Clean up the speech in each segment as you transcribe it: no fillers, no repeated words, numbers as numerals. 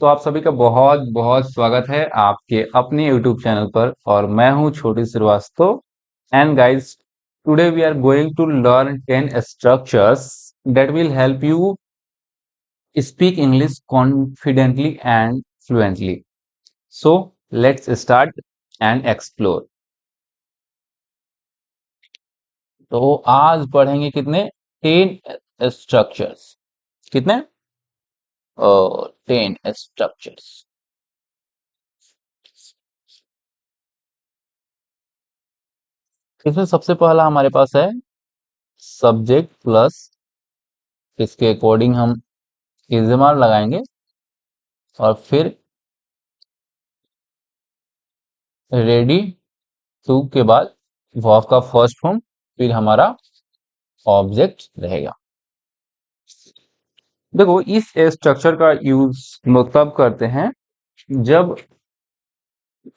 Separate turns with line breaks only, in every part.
तो आप सभी का बहुत बहुत स्वागत है आपके अपने YouTube चैनल पर और मैं हूं Chhoti Srivastava. And guys, today we are going to learn 10 structures that will help you speak English confidently and fluently. So let's start and explore. तो आज पढ़ेंगे कितने 10 स्ट्रक्चर्स। कितने 10 स्ट्रक्चर्स। इसमें सबसे पहला हमारे पास है सब्जेक्ट प्लस, इसके अकॉर्डिंग हम इज़मार लगाएंगे और फिर रेडी टू के बाद वर्ब का फर्स्ट फॉर्म, फिर हमारा ऑब्जेक्ट रहेगा। देखो, इस स्ट्रक्चर का यूज हम तब करते हैं जब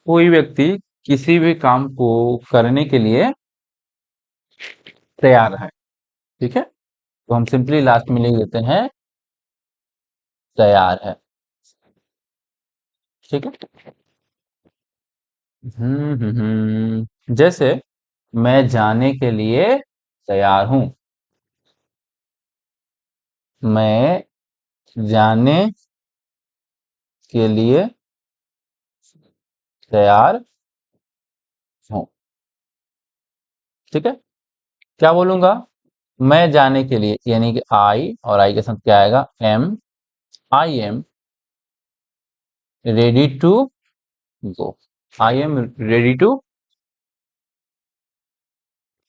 कोई व्यक्ति किसी भी काम को करने के लिए तैयार है। ठीक है, तो हम सिंपली लास्ट में लिख देते हैं तैयार है। ठीक है। जैसे मैं जाने के लिए तैयार हूं। मैं जाने के लिए तैयार हूं। ठीक है, क्या बोलूंगा? मैं जाने के लिए यानी कि आई, और आई के साथ क्या आएगा? Am. I am ready to go. I am ready to.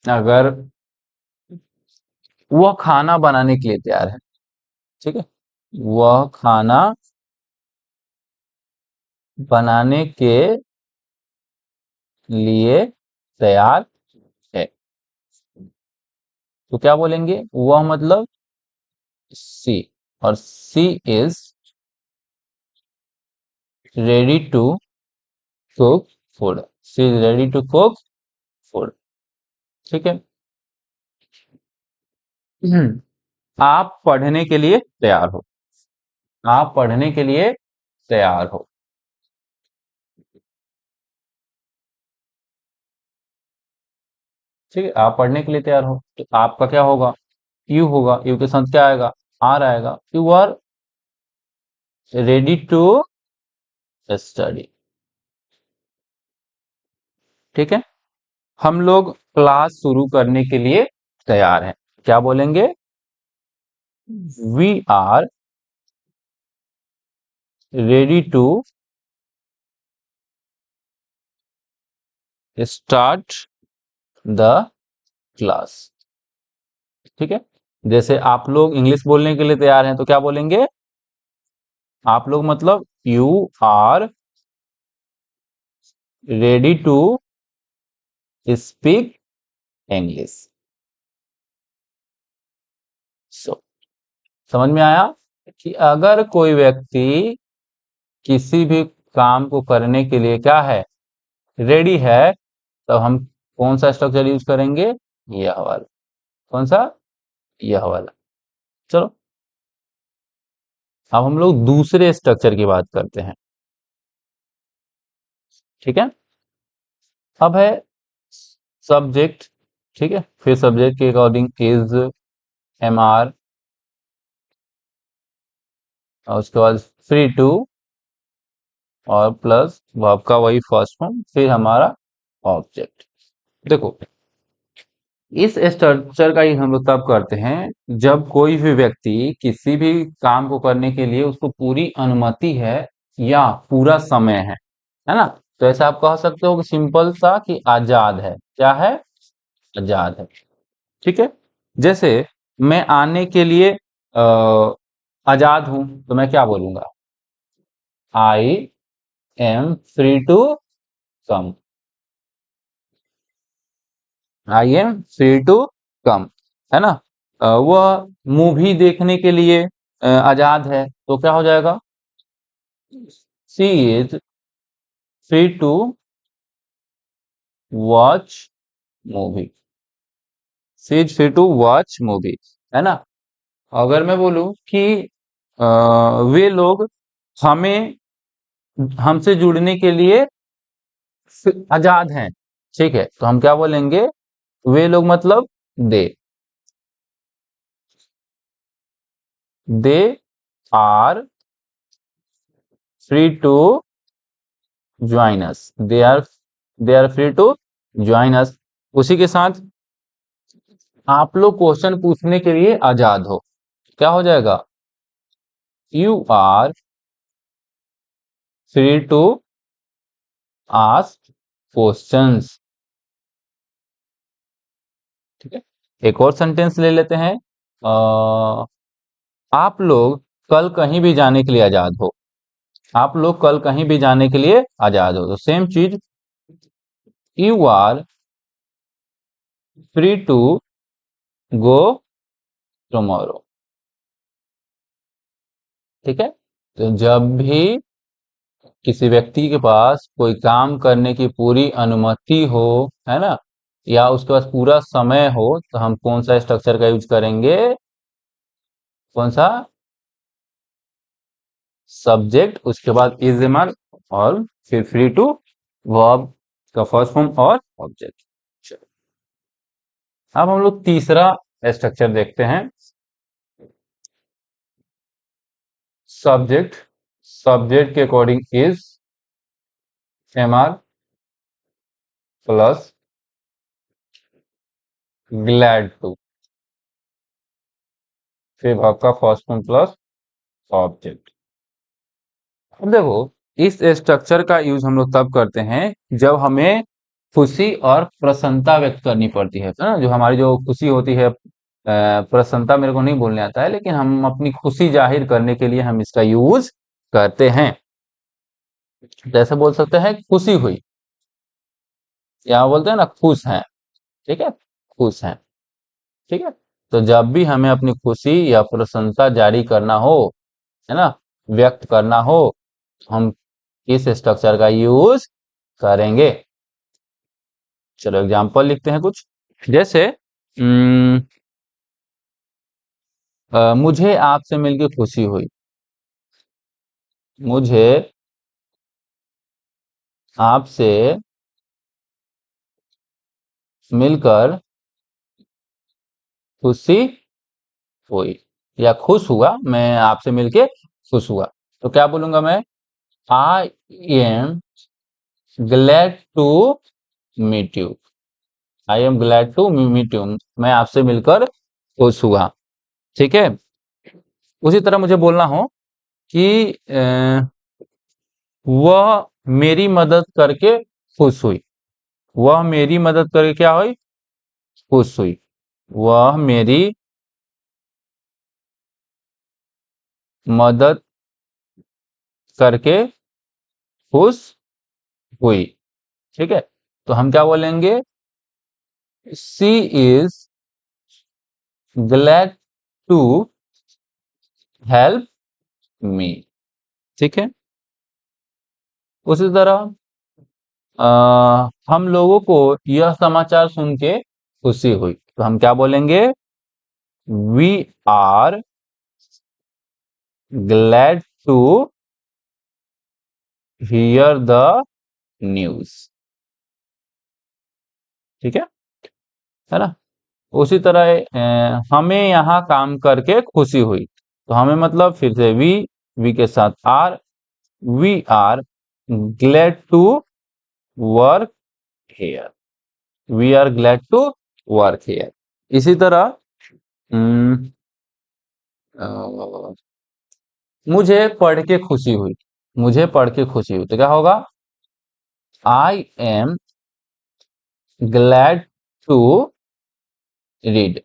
अगर वह खाना बनाने के लिए तैयार है। ठीक है, वह खाना बनाने के लिए तैयार है। तो क्या बोलेंगे? वह मतलब सी, और she is ready to cook food. She is ready to cook food. ठीक है। आप पढ़ने के लिए तैयार हो। आप पढ़ने के लिए तैयार हो। ठीक है, आप पढ़ने के लिए तैयार हो तो आपका क्या होगा? यू होगा। यू के साथ क्या आएगा? आर आएगा। You are ready to study. ठीक है, हम लोग क्लास शुरू करने के लिए तैयार हैं। क्या बोलेंगे? We are ready to start the class. ठीक है, जैसे आप लोग इंग्लिश बोलने के लिए तैयार हैं तो क्या बोलेंगे? आप लोग मतलब you are ready to speak English. So समझ में आया कि अगर कोई व्यक्ति किसी भी काम को करने के लिए क्या है? रेडी है, तो हम कौन सा स्ट्रक्चर यूज करेंगे? यह वाला। कौन सा? यह वाला। चलो, अब हम लोग दूसरे स्ट्रक्चर की बात करते हैं। ठीक है, अब है सब्जेक्ट। ठीक है, फिर सब्जेक्ट के अकॉर्डिंग इज, एम आर, और उसके बाद फ्री टू, और प्लस वर्ब का वही फर्स्ट फॉर्म, फिर हमारा ऑब्जेक्ट। देखो, इस स्ट्रक्चर का ही हम लोग तब करते हैं जब कोई भी व्यक्ति किसी भी काम को करने के लिए उसको पूरी अनुमति है या पूरा समय है ना? तो ऐसा आप कह सकते हो कि सिंपल सा कि आजाद है। क्या है? आजाद है। ठीक है, जैसे मैं आने के लिए आजाद हूं, तो मैं क्या बोलूंगा? I am free to come. I am free to come, है ना? वह मूवी देखने के लिए आजाद है, तो क्या हो जाएगा? She is free to watch movie. She is free to watch movie, है ना? अगर मैं बोलूं कि वे लोग हमें हमसे जुड़ने के लिए आजाद हैं। ठीक है, तो हम क्या बोलेंगे, वे लोग मतलब they are free to join us, they are free to join us. उसी के साथ आप लोग क्वेश्चन पूछने के लिए आजाद हो, क्या हो जाएगा, you are free to ask questions. ठीक है, एक और सेंटेंस ले लेते हैं। आप लोग कल कहीं भी जाने के लिए आजाद हो, आप लोग कल कहीं भी जाने के लिए आजाद हो। तो सेम चीज, you are free to go tomorrow. ठीक है, तो जब भी किसी व्यक्ति के पास कोई काम करने की पूरी अनुमति हो, है ना, या उसके पास पूरा समय हो, तो हम कौन सा स्ट्रक्चर का यूज करेंगे, कौन सा, सब्जेक्ट, उसके बाद इज एमआर, और फिर फ्री टू, वर्ब का फर्स्ट फॉर्म और ऑब्जेक्ट। अब हम लोग तीसरा स्ट्रक्चर देखते हैं, सब्जेक्ट। सब्जेक्ट के according is am are plus glad to, फिर वर्ब का फर्स्ट फॉर्म प्लस ऑब्जेक्ट। अब देखो, इस स्ट्रक्चर का यूज हम लोग तब करते हैं जब हमें खुशी और प्रसन्नता व्यक्त करनी पड़ती है ना, जो हमारी जो खुशी होती है, प्रसन्नता मेरे को नहीं बोलने आता है, लेकिन हम अपनी खुशी जाहिर करने के लिए हम इसका यूज करते हैं। जैसे बोल सकते हैं खुशी हुई, या बोलते हैं ना खुश हैं। ठीक है, खुश हैं। ठीक है, तो जब भी हमें अपनी खुशी या प्रसन्नता जारी करना हो, है ना, व्यक्त करना हो, हम इस स्ट्रक्चर का यूज करेंगे। चलो एग्जांपल लिखते हैं कुछ, जैसे मुझे आपसे मिलकर खुशी हुई, मुझे आपसे मिलकर खुशी हुई, या खुश हुआ, मैं आपसे मिलके खुश हुआ। तो क्या बोलूंगा मैं, I am glad to meet you, I am glad to meet you, मैं आपसे मिलकर खुश हुआ। ठीक है, उसी तरह मुझे बोलना हो कि वह मेरी मदद करके खुश हुई, वह मेरी मदद करके क्या हुई, खुश हुई, वह मेरी मदद करके खुश हुई। ठीक है, तो हम क्या बोलेंगे, she is glad to help me. ठीक है, उसी तरह हम लोगों को यह समाचार सुन के खुशी हुई, तो हम क्या बोलेंगे, we are glad to hear the news. ठीक है ना। उसी तरह हमें यहाँ काम करके खुशी हुई, तो हमें मतलब फिर से वी के साथ are, we are glad to work here, we are glad to work here. इसी तरह हम्म, मुझे पढ़ के खुशी हुई, मुझे पढ़ के खुशी हुई, तो क्या होगा, I am glad to read,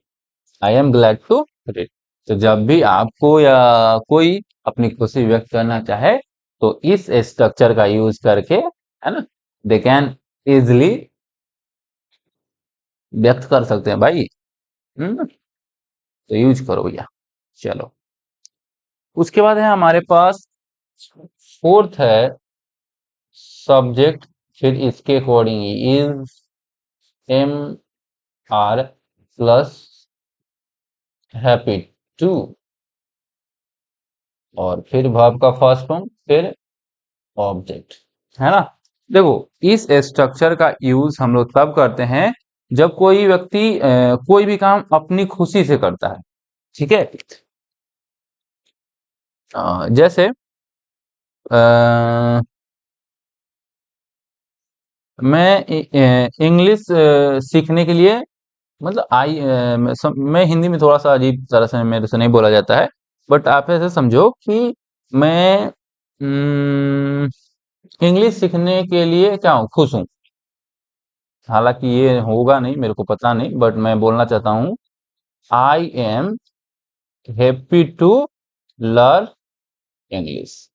I am glad to read. तो जब भी आपको या कोई अपनी खुशी व्यक्त करना चाहे, तो इस स्ट्रक्चर का यूज करके, है ना, दे कैन इजिली व्यक्त कर सकते हैं भाई। तो यूज करो भैया। चलो, उसके बाद है हमारे पास फोर्थ है सब्जेक्ट, फिर इसके according is am are plus happy to. और फिर वर्ब का फर्स्ट फॉर्म, फिर ऑब्जेक्ट, है ना। देखो, इस स्ट्रक्चर का यूज हम लोग तब करते हैं जब कोई व्यक्ति कोई भी काम अपनी खुशी से करता है, ठीक है। जैसे अ, मैं इंग्लिश सीखने के लिए, मतलब मैं हिंदी में थोड़ा सा अजीब तरह से मेरे से नहीं बोला जाता है, बट आप ऐसे समझो कि मैं इंग्लिश सीखने के लिए क्या हूँ, खुश हूँ। हालांकि ये होगा नहीं, मेरे को पता नहीं, बट मैं बोलना चाहता हूँ I am happy to learn English.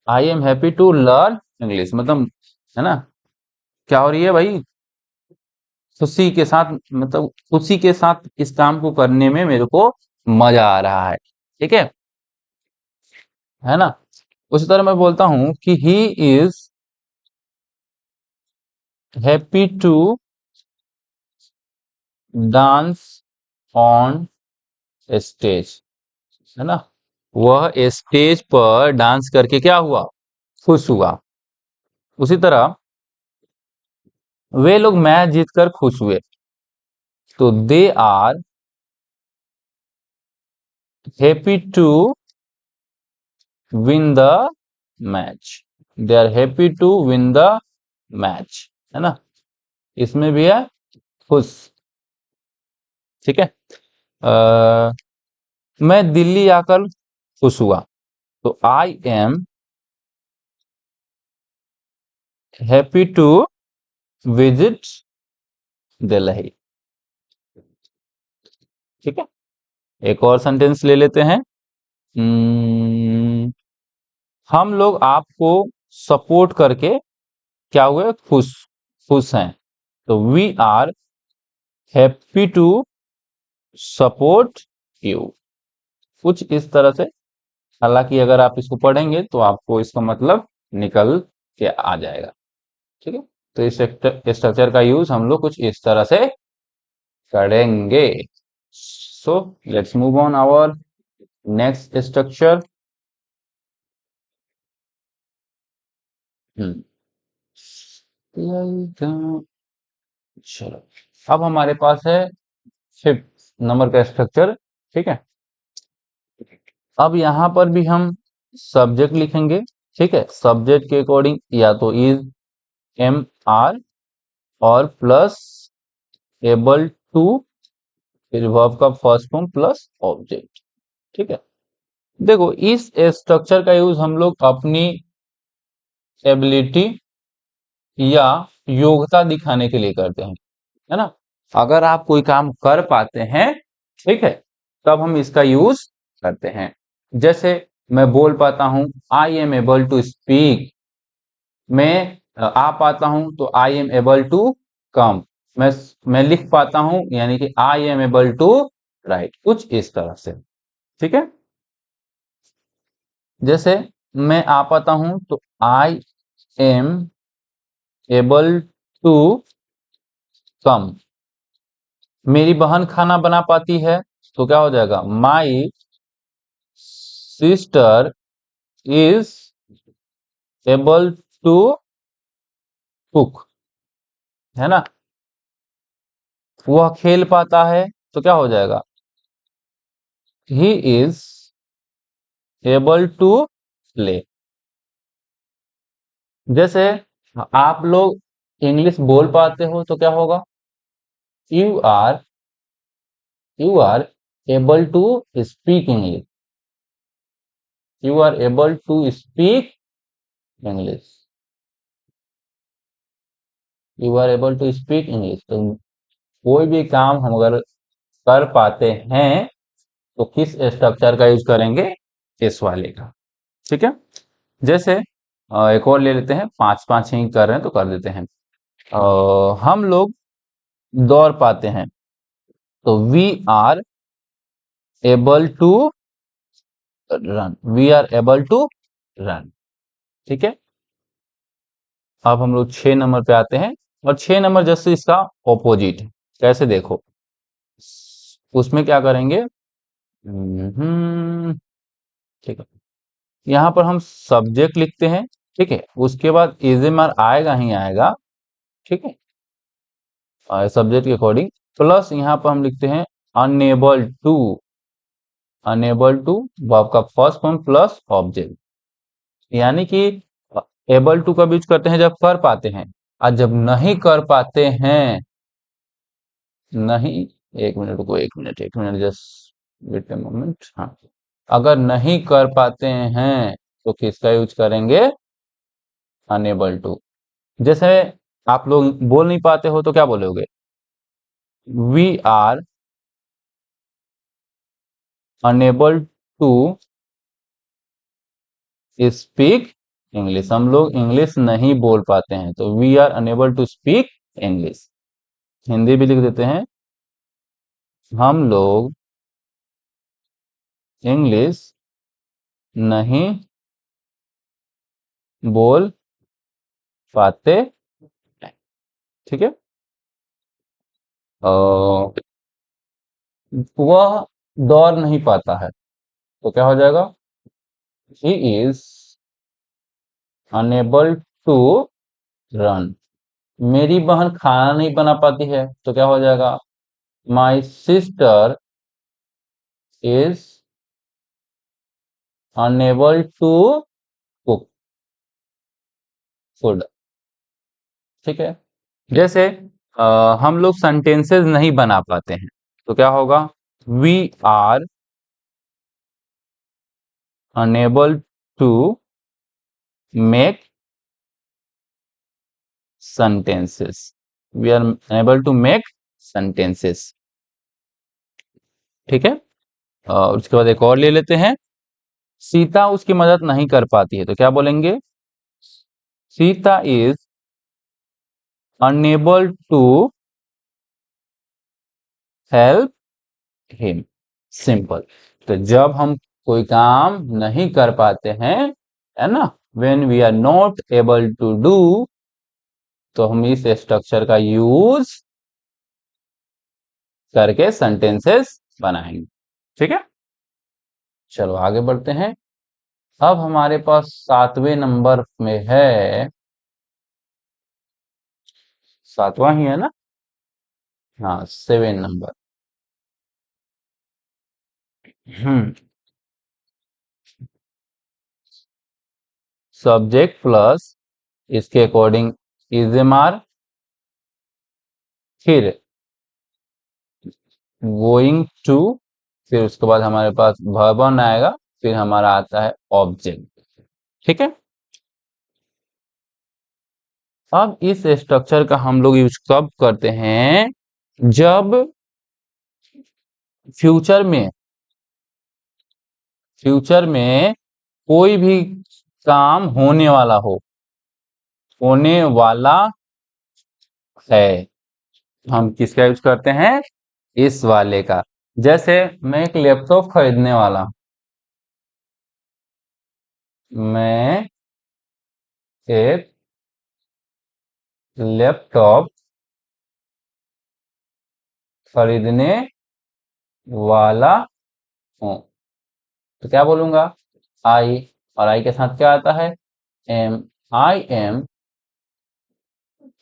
I am happy to learn English मतलब, है ना, क्या हो रही है भाई, खुशी के साथ, मतलब खुशी के साथ इस काम को करने में मेरे को मजा आ रहा है, ठीक है ना। उसी तरह मैं बोलता हूं कि he is happy to dance on stage, है ना, वह स्टेज पर डांस करके क्या हुआ, खुश हुआ। उसी तरह वे लोग मैच जीतकर खुश हुए, तो they are happy to win the match, they are happy to win the match, है ना, इसमें भी है खुश, ठीक है। मैं दिल्ली आकर खुश हुआ, तो I am happy to visit Delhi, ठीक है। एक और सेंटेंस ले लेते हैं। हम्म, हम लोग आपको सपोर्ट करके क्या हुए, खुश खुश हैं, तो we are happy to support you, कुछ इस तरह से। हालांकि अगर आप इसको पढ़ेंगे तो आपको इसका मतलब निकल के आ जाएगा, ठीक है। तो इस स्ट्रक्चर का यूज हम लोग कुछ इस तरह से करेंगे। So let's move on our next structure. चलो, अब हमारे पास है फिफ्थ नंबर का स्ट्रक्चर, ठीक है। अब यहां पर भी हम सब्जेक्ट लिखेंगे, ठीक है। सब्जेक्ट के अकॉर्डिंग या तो इज, एम, आर और प्लस एबल टू, फिर वर्ब का फर्स्ट फॉर्म प्लस ऑब्जेक्ट, ठीक है। देखो, इस स्ट्रक्चर का यूज हम लोग अपनी एबिलिटी या योग्यता दिखाने के लिए करते हैं, है ना। अगर आप कोई काम कर पाते हैं, ठीक है, तब हम इसका यूज करते हैं। जैसे मैं बोल पाता हूं, I am able to speak. मैं आ पाता हूं तो I am able to come. मैं लिख पाता हूं यानी कि I am able to write, कुछ इस तरह से, ठीक है। जैसे मैं आ पाता हूं तो I am able to come. मेरी बहन खाना बना पाती है, तो क्या हो जाएगा, my sister is able to cook, है ना। वह खेल पाता है, तो क्या हो जाएगा, he is able to play. जैसे आप लोग इंग्लिश बोल पाते हो, तो क्या होगा, you are you are able to speak English, you are able to speak English, you are able to speak English. तो कोई भी काम हम अगर कर पाते हैं तो किस स्ट्रक्चर का यूज करेंगे, इस वाले का, ठीक है। जैसे एक और ले लेते हैं, पांच पांच ही कर रहे हैं तो कर देते हैं। हम लोग दौड़ पाते हैं, तो we are able to run, we are able to run, ठीक है। अब हम लोग 6 नंबर पे आते हैं, और 6 नंबर जैसे इसका ऑपोजिट है, कैसे देखो, उसमें क्या करेंगे, ठीक है, यहाँ पर हम सब्जेक्ट लिखते हैं। ठीक है, उसके बाद इजेमआर आएगा ही आएगा। ठीक है, सब्जेक्ट के अकॉर्डिंग प्लस यहाँ पर हम लिखते हैं unable to. Unable to verb का फर्स्ट फॉर्म प्लस ऑब्जेक्ट, यानी कि एबल टू कब यूज करते हैं? जब कर पाते हैं। और जब नहीं कर पाते हैं, नहीं, एक मिनट रुको, एक minute just wait a moment. हाँ, अगर नहीं कर पाते हैं तो किसका यूज करेंगे? Unable to. जैसे आप लोग बोल नहीं पाते हो तो क्या बोलोगे? We are unable to speak English. हम लोग इंग्लिश नहीं बोल पाते हैं, तो we are unable to speak English. Hindi भी लिख देते हैं, हम लोग इंग्लिश नहीं बोल पाते हैं। ठीक है, वह दौड़ नहीं पाता है, तो क्या हो जाएगा? He is unable to run. मेरी बहन खाना नहीं बना पाती है, तो क्या हो जाएगा? My sister is unable to cook food. ठीक है, जैसे हम लोग सेंटेंसेस नहीं बना पाते हैं, तो क्या होगा? We are unable to make sentences. We are unable to make sentences. ठीक है, उसके बाद एक और ले लेते हैं। सीता उसकी मदद नहीं कर पाती है, तो क्या बोलेंगे? Sita is unable to help him. Simple. तो जब हम कोई काम नहीं कर पाते हैं, है ना, when we are not able to do, तो हम इस स्ट्रक्चर का यूज करके सेंटेंसेस बनाएंगे। ठीक है, चलो आगे बढ़ते हैं। अब हमारे पास 7वें नंबर में है, 7वां ही है ना? हाँ, 7 नंबर। सब्जेक्ट प्लस इसके अकॉर्डिंग इजेमार, फिर गोइंग टू, फिर उसके बाद हमारे पास वर्ब आएगा, फिर हमारा आता है ऑब्जेक्ट। ठीक है, अब इस स्ट्रक्चर का हम लोग यूज कब करते हैं? जब फ्यूचर में कोई भी काम होने वाला हो, होने वाला है, हम किसका यूज करते हैं? इस वाले का। जैसे मैं एक लैपटॉप खरीदने वाला हूं, मैं एक लैपटॉप खरीदने वाला हूं, तो क्या बोलूंगा? आई। और आई के साथ क्या आता है? Am. I am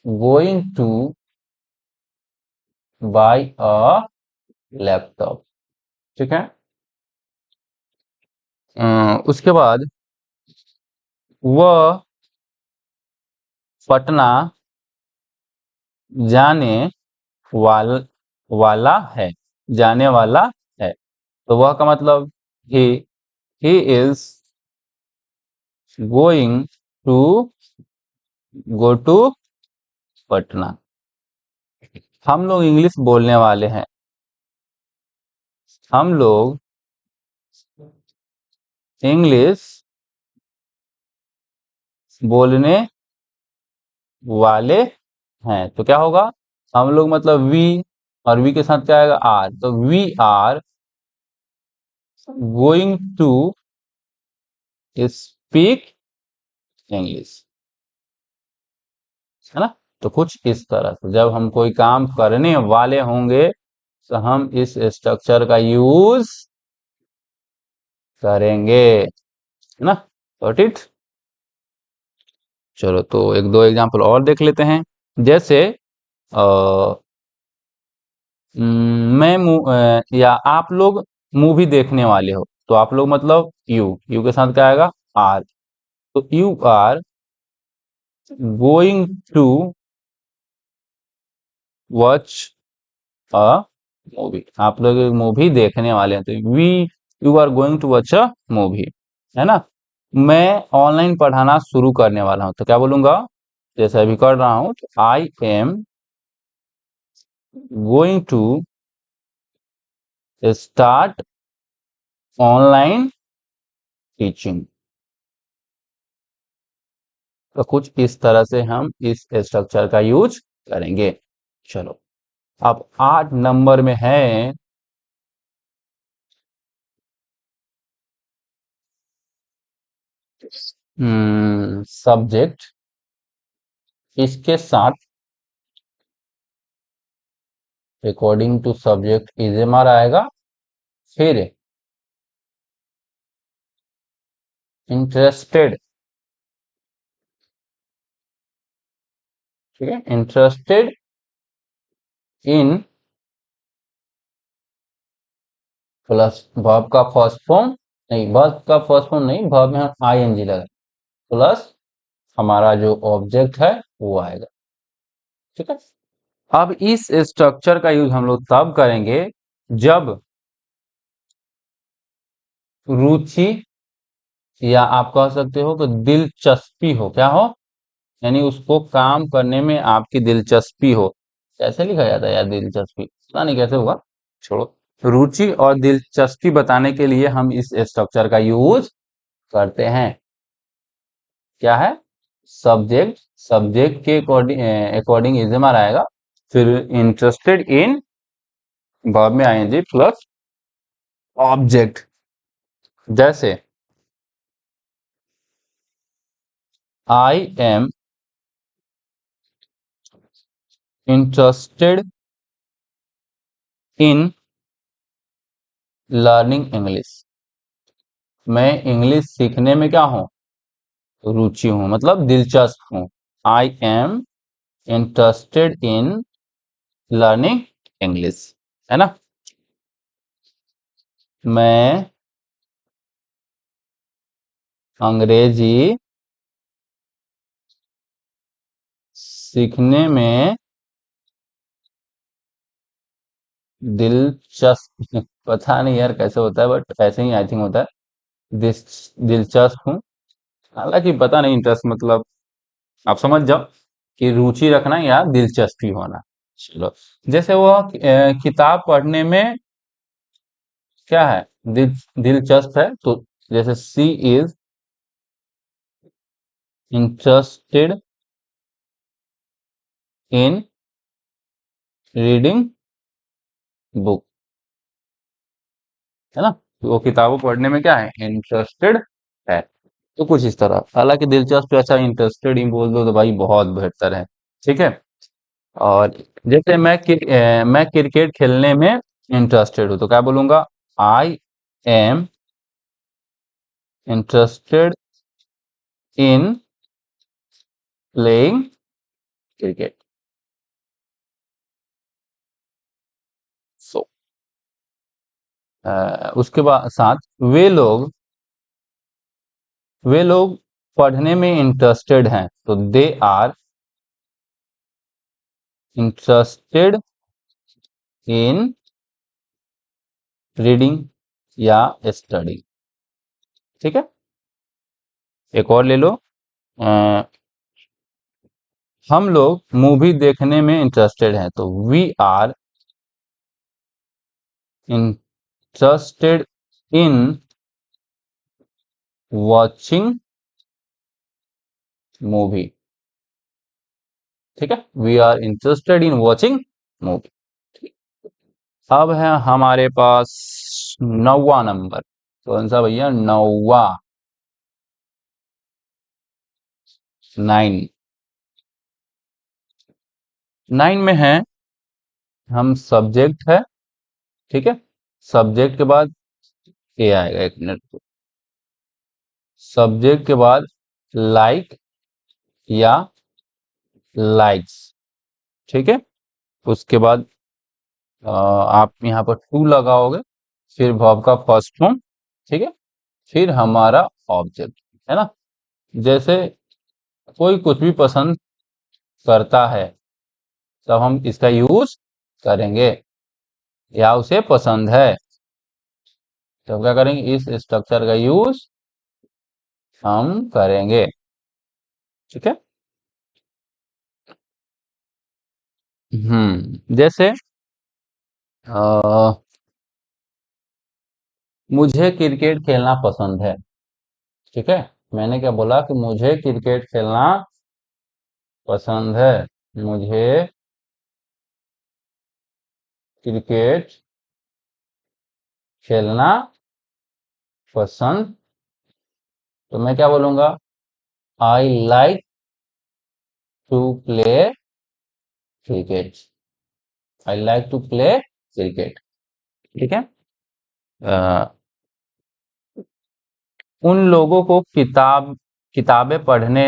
going to buy a laptop. ठीक है, उसके बाद वह पटना जाने वाल वाला है, जाने वाला है, तो वह का मतलब he is going to go to Patna. हम लोग इंग्लिश बोलने वाले हैं, हम लोग इंग्लिश बोलने वाले हैं, तो क्या होगा? हम लोग मतलब वी, और वी के साथ क्या आएगा? आर, तो we are going to speak English, है ना? तो कुछ इस तरह से जब हम कोई काम करने वाले होंगे, तो हम इस स्ट्रक्चर का यूज करेंगे, है ना। Got it. चलो तो एक दो एग्जांपल और देख लेते हैं। जैसे या आप लोग मूवी देखने वाले हो, तो आप लोग मतलब यू के साथ क्या आएगा, आर। तो you are going to watch a movie, आप लोग एक मूवी देखने वाले हैं, तो we you are going to watch a movie, है ना। मैं ऑनलाइन पढ़ाना शुरू करने वाला हूं, तो क्या बोलूंगा, जैसे अभी कर रहा हूं, तो I am going to start online teaching. तो कुछ इस तरह से हम इस स्ट्रक्चर का यूज करेंगे। चलो, अब 8 नंबर में है सब्जेक्ट, इसके साथ अकॉर्डिंग टू सब्जेक्ट इजेमर आएगा, फिर इंटरेस्टेड, ठीक है, इंटरेस्टेड इन प्लस वर्ब का फर्स्ट फॉर्म, नहीं वर्ब का फर्स्ट फॉर्म नहीं, वर्ब में हम आईएनजी लगा, प्लस हमारा जो ऑब्जेक्ट है वो आएगा, ठीक है। अब इस स्ट्रक्चर का यूज हम लोग तब करेंगे जब रुचि, या आप कह सकते हो कि दिलचस्पी हो, क्या हो, यानी उसको काम करने में आपकी दिलचस्पी हो। कैसे लिखा जाता है यार दिलचस्पी, पता नहीं कैसे होगा, छोड़ो। रुचि और दिलचस्पी बताने के लिए हम इस स्ट्रक्चर का यूज करते हैं। क्या है, सब्जेक्ट, सब्जेक्ट के अकॉर्डिंग अकॉर्डिंग इजेमर आएगा, फिर इंटरेस्टेड इन, वर्ब में आएंगे प्लस ऑब्जेक्ट। जैसे आई am interested in learning English, मैं इंग्लिश सीखने में क्या हूं, रुचि हूं, मतलब दिलचस्प हूं। I am interested in learning English, है ना। मैं अंग्रेजी सीखने में दिलचस्प पता नहीं यार कैसे होता है, बट ऐसे ही आई थिंक होता है, दिलचस्प हूँ। हालांकि पता नहीं इंटरेस्ट मतलब, आप समझ जाओ कि रुचि रखना या दिलचस्पी होना। चलो, जैसे वो किताब पढ़ने में क्या है, दिलचस्प है, तो जैसे she is interested in reading book, है ना। तो वो किताबों पढ़ने में क्या है, इंटरेस्टेड है। तो कुछ इस तरह, हालांकि दिलचस्प से अच्छा इंटरेस्टेड ही बोल दो तो भाई बहुत बेहतर है, ठीक है। और जैसे मैं क्रिकेट खेलने में इंटरेस्टेड हूँ, तो क्या बोलूंगा, I am interested in playing cricket. So उसके बाद साथ वे लोग पढ़ने में इंटरेस्टेड हैं, तो they are interested in reading या स्टडी, ठीक है। एक और ले लो, अ, हम लोग मूवी देखने में इंटरेस्टेड हैं, तो we are interested in watching movie, ठीक है, we are interested in watching movie. अब है हमारे पास 9वां नंबर, कौन सा भैया, 9वां, 9, 9 में है, हम सब्जेक्ट है, ठीक है, सब्जेक्ट के बाद ए आएगा, एक मिनट, सब्जेक्ट के बाद लाइक या लाइक्स, ठीक है। उसके बाद आप यहाँ पर टू लगाओगे, फिर वर्ब का फर्स्ट फॉर्म, ठीक है, फिर हमारा ऑब्जेक्ट, है ना। जैसे कोई कुछ भी पसंद करता है तब हम इसका यूज करेंगे, या उसे पसंद है, तो क्या करेंगे, इस स्ट्रक्चर का यूज हम करेंगे, ठीक है। जैसे मुझे क्रिकेट खेलना पसंद है, ठीक है। मैंने क्या बोला कि मुझे क्रिकेट खेलना पसंद है, मुझे क्रिकेट खेलना पसंद, तो मैं क्या बोलूंगा, I like to play cricket, I like to play cricket, ठीक है। उन लोगों को किताबें पढ़ने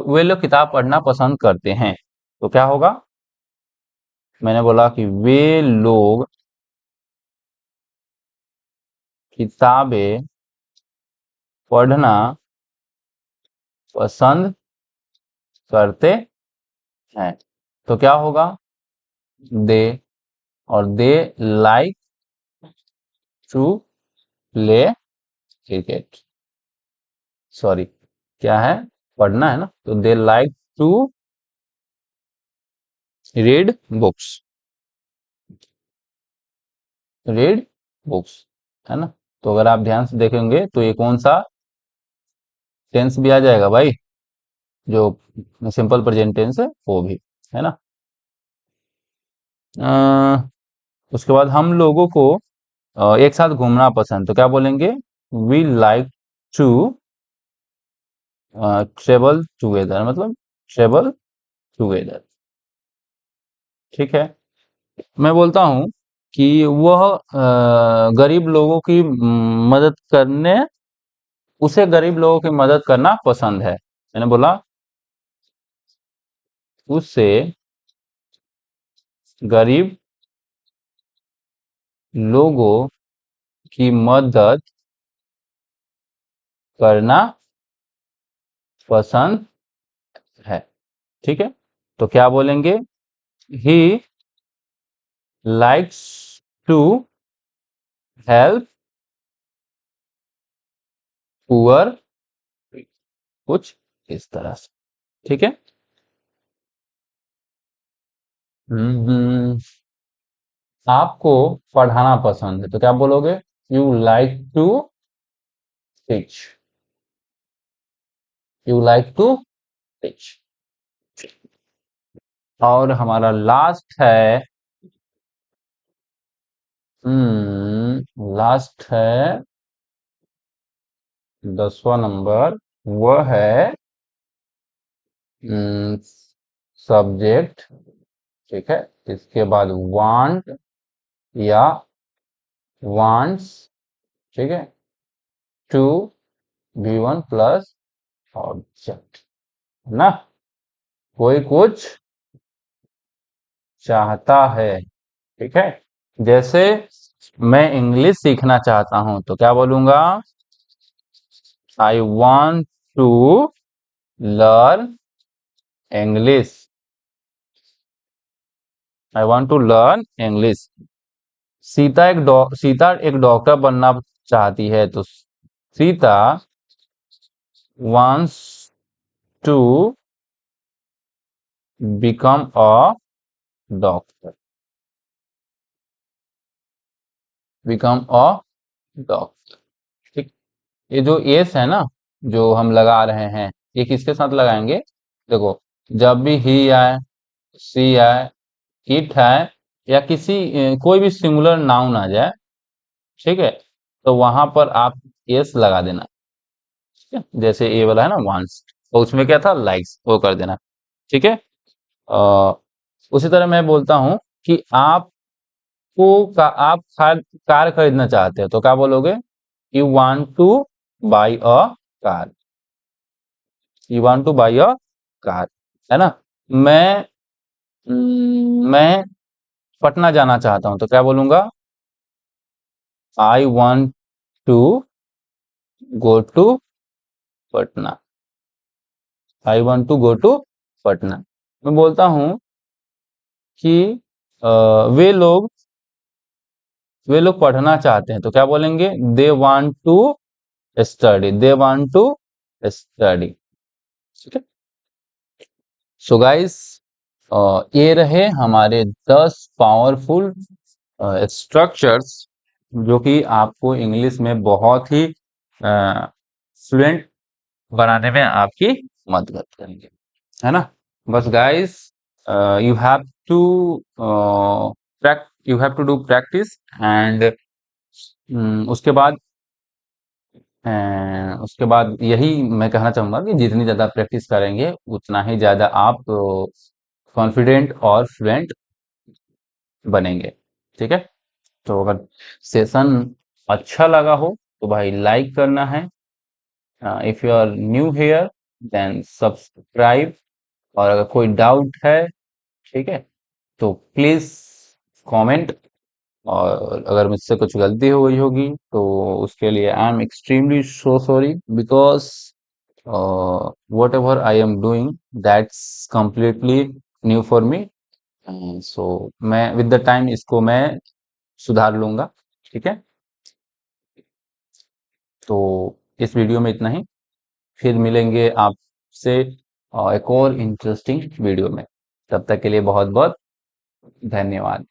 वे लोग किताब पढ़ना पसंद करते हैं, तो क्या होगा, मैंने बोला कि वे लोग किताबें पढ़ना पसंद करते हैं, तो क्या होगा, दे, और they like to play cricket, sorry, क्या है, पढ़ना है ना, तो they like to read books, read books, है ना। तो अगर आप ध्यान से देखेंगे तो ये कौन सा टेंस भी आ जाएगा भाई, जो सिंपल प्रेजेंट टेंस है वो भी, है ना। उसके बाद हम लोगों को एक साथ घूमना पसंद, तो क्या बोलेंगे, we like to travel together, मतलब ट्रेवल टुगेदर, ठीक है। मैं बोलता हूं कि वह गरीब लोगों की मदद करने, उसे गरीब लोगों की मदद करना पसंद है, मैंने बोला उसे गरीब लोगों की मदद करना पसंद है, ठीक है। तो क्या बोलेंगे, he likes to help poor, कुछ इस तरह से, ठीक है। हम्म, आपको पढ़ाना पसंद है, तो क्या बोलोगे, you like to teach, you like to teach. और हमारा लास्ट है, लास्ट है 10वां नंबर, वह है सब्जेक्ट, ठीक है। इसके बाद वांट या वांट्स, ठीक है, to be one plus object, है ना, कोई कुछ चाहता है, ठीक है। जैसे मैं इंग्लिश सीखना चाहता हूं, तो क्या बोलूंगा, I want to learn English, I want to learn English. Sita एक डॉक्टर बनना चाहती है, तो Sita wants to become a doctor, become a doctor, ठीक। ये जो एस है ना, जो हम लगा रहे हैं, ये किसके साथ लगाएंगे, देखो, जब भी ही आए, सी आए, इट आए, या किसी कोई भी सिंगुलर नाउन आ जाए, ठीक है, तो वहां पर आप एस लगा देना, ठीक है। जैसे ए वाला है ना वांट्स, तो उसमें क्या था, लाइक्स, वो कर देना, ठीक है। अ, उसी तरह मैं बोलता हूं कि आप कार खरीदना चाहते हो, तो क्या बोलोगे, you want two by a car, you want two by a car, है ना। मैं मैं पटना जाना चाहता हूं, तो क्या बोलूंगा? I want to go to Patna, I want to go to Patna. मैं बोलता हूं कि अ, वे लोग वे लोग पढ़ना चाहते हैं, तो क्या बोलेंगे? They want to study, they want to study. ठीक है। सो गाइस, ये रहे हमारे 10 पावरफुल स्ट्रक्चर्स जो कि आपको इंग्लिश में बहुत ही फ्लुएंट बनाने में आपकी मदद करेंगे, है ना। बस guys, you have to you have to do practice and उसके बाद यही मैं कहना चाहूंगा कि जितनी ज्यादा प्रैक्टिस करेंगे उतना ही ज्यादा आप कॉन्फिडेंट और फ्लुएंट बनेंगे। ठीक है। तो अगर सेशन अच्छा लगा हो तो भाई लाइक करना है, if you are new here then subscribe, और अगर कोई डाउट है, ठीक है, तो प्लीज कमेंट। और अगर मुझसे कुछ गलती हुई होगी तो उसके लिए I am extremely so sorry, because whatever I am doing that's completely new for me. So मैं विद द टाइम इसको मैं सुधार लूंगा। ठीक है। तो इस वीडियो में इतना ही, फिर मिलेंगे आपसे एक और इंटरेस्टिंग वीडियो में। तब तक के लिए बहुत बहुत धन्यवाद।